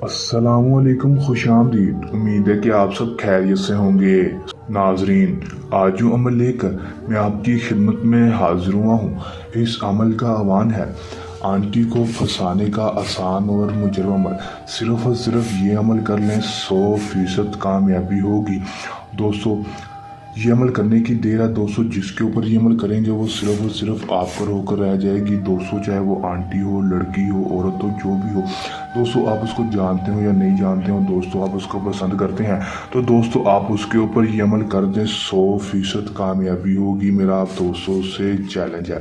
अस्सलाम वालेकुम, खुश आमदीद। उम्मीद है कि आप सब खैरियत से होंगे। नाजरीन, आज जो अमल लेकर मैं आपकी खिदमत में हाजिर हुआ हूँ, इस अमल का आह्वान है आंटी को फंसाने का आसान और मुजरब अमल। सिर्फ और सिर्फ ये अमल कर लें, 100% कामयाबी होगी। दोस्तों, ये अमल करने की देर है दोस्तों। जिसके ऊपर ये अमल करेंगे वो सिर्फ और सिर्फ आप पर होकर रह जाएगी दोस्तों। चाहे वो आंटी हो, लड़की हो, औरत हो, जो भी हो दोस्तों। आप उसको जानते हो या नहीं जानते हो दोस्तों, आप उसको पसंद करते हैं तो दोस्तों आप उसके ऊपर ये अमल कर दें, 100% कामयाबी होगी। मेरा आप दोस्तों से चैलेंज है।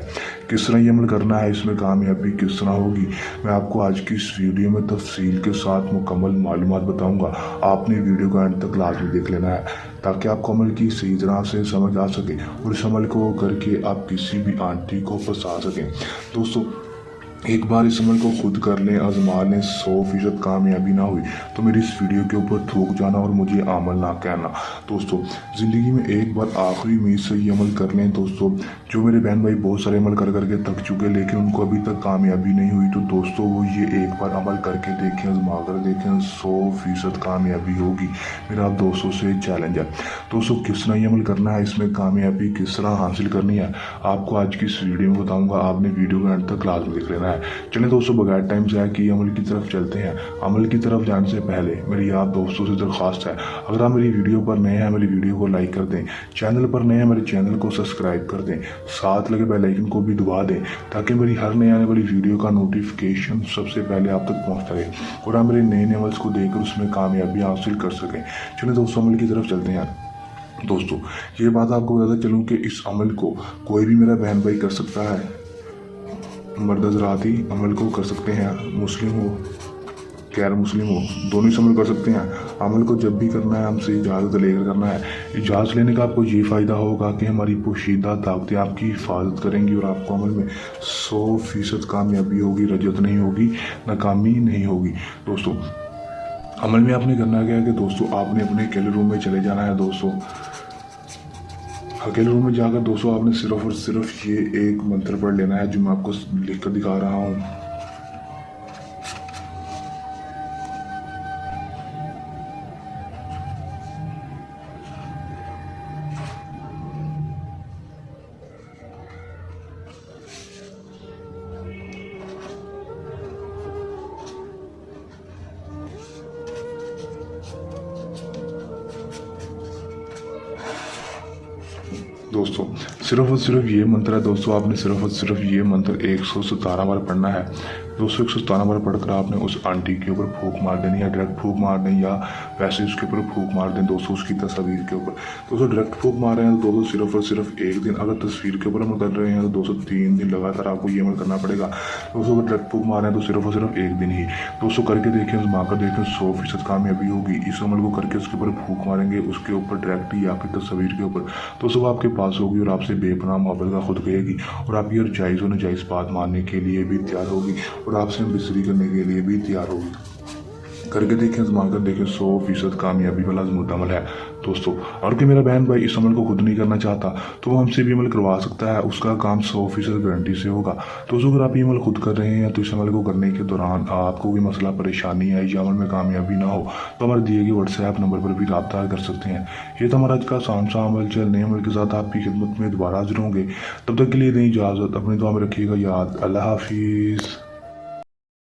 किस तरह ये अमल करना है, इसमें कामयाबी किस तरह होगी, मैं आपको आज की इस वीडियो में तफसील के साथ मुकम्मल मालूमात बताऊंगा। आपने वीडियो को एंड तक लाजमी देख लेना है ताकि आपको अमल की सही तरह से समझ आ सके और इस अमल को करके आप किसी भी आंटी को फंसा सकें। दोस्तों, एक बार इस अमल को खुद कर लें, आजमा लें, 100% कामयाबी ना हुई तो मेरी इस वीडियो के ऊपर थूक जाना और मुझे अमल ना कहना। दोस्तों, ज़िंदगी में एक बार आखिरी उम्मीद से ये अमल कर लें दोस्तों। जो मेरे बहन भाई बहुत सारे अमल कर करके थक चुके लेकिन उनको अभी तक कामयाबी नहीं हुई, तो दोस्तों वो ये एक बार अमल करके देखें, आजमा कर देखें, 100% कामयाबी होगी। मेरा आप दोस्तों से चैलेंज है। दोस्तों, किस तरह ये अमल करना है, इसमें कामयाबी किस तरह हासिल करनी है, आपको आज की इस वीडियो में बताऊँगा। आपने वीडियो को एंड तक लाजमी देख लेना है। चलिए दोस्तों, बगैर टाइम से की अमल की तरफ चलते हैं। अमल की तरफ जाने से पहले मेरी आप दोस्तों से दरख्वास्त है, अगर आप मेरी वीडियो पर नए हैं मेरी वीडियो को लाइक कर दें, चैनल पर नए हैं मेरे चैनल को सब्सक्राइब कर दें, साथ लगे बेल आइकन को भी दबा दें ताकि मेरी हर नए आने वाली वीडियो का नोटिफिकेशन सबसे पहले आप तक पहुँचता रहे और आप मेरे नए नए अमल्स को देखकर उसमें कामयाबी हासिल कर सकें। चलिए दोस्तों, अमल की तरफ चलते हैं। दोस्तों, ये बात आपको बताता चलूँ कि इस अमल को कोई भी मेरा बहन भाई कर सकता है। मर्द हज़रात ही अमल को कर सकते हैं, मुस्लिम हो गैर मुस्लिम हो दोनों ही अमल कर सकते हैं। अमल को जब भी करना है हमसे इजाज़त लेकर करना है। इजाज़त लेने का आपको ये फ़ायदा होगा कि हमारी पोशीदा ताकतें आपकी हिफाजत करेंगी और आपको अमल में 100% कामयाबी होगी, रजत नहीं होगी, नाकामी नहीं होगी। दोस्तों, अमल में आपने करना क्या है कि दोस्तों आपने अपने अकेले रूम में चले जाना है। दोस्तों, अकेले रूम में जाकर दोस्तों आपने सिर्फ और सिर्फ ये एक मंत्र पढ़ लेना है जो मैं आपको लिख कर दिखा रहा हूँ। दोस्तों, सिर्फ और सिर्फ ये मंत्र है दोस्तों। आपने सिर्फ और सिर्फ ये मंत्र 117 बार पढ़ना है दोस्तों। 117 बार पढ़कर आपने उस आंटी के ऊपर फूंक मार देनी है, डायरेक्ट फूंक मार दें या वैसे उसके ऊपर फूंक मार दें दोस्तों, उसकी तस्वीर के ऊपर। दोस्तों, डायरेक्ट फूंक मार रहे हैं तो दोस्तों सिर्फ और सिर्फ एक दिन, अगर तस्वीर के ऊपर अमल कर रहे हैं तो दोस्तों 3 दिन लगातार आपको ये अमल करना पड़ेगा दोस्तों। अगर डायरेक्ट फूंक मार रहे हैं तो सिर्फ और सिर्फ एक दिन ही दोस्तों करके देखें, आजमा कर देखें, 100% कामयाबी होगी। इस अमल को करके उसके ऊपर फूंक मारेंगे, उसके ऊपर डायरेक्ट ही आपकी तस्वीर के ऊपर दोस्तों वो आपके पास होगी और आपसे बेपनाह मोहब्बत का खुद कहेगी और आपकी हर जायज़ और नाजायज़ बात मानने के लिए भी तैयार होगी और आपसे बिस्तरी करने के लिए भी तैयार होगी। करके देखें, आजमा कर देखें, 100% कामयाबी वाला आजमूदा अमल है दोस्तों। और कि मेरा बहन भाई इस अमल को खुद नहीं करना चाहता तो वो हमसे भी अमल करवा सकता है, उसका काम 100% गारंटी से होगा। दोस्तों, अगर आप ये अमल खुद कर रहे हैं तो इस अमल को करने के दौरान आपको कोई मसला परेशानी है या अमल में कामयाबी ना हो तो हमारे दिए गए व्हाट्सएप नंबर पर भी रब्ता कर सकते हैं। ये तो हमारा आज का आसान सा अमल। चल नए अमल के साथ आपकी खिदमत में दोबारा हाजिर होंगे, तब तक के लिए दें इजाज़त, अपनी दुआ में रखिएगा याद। अल्लाह हाफिज़।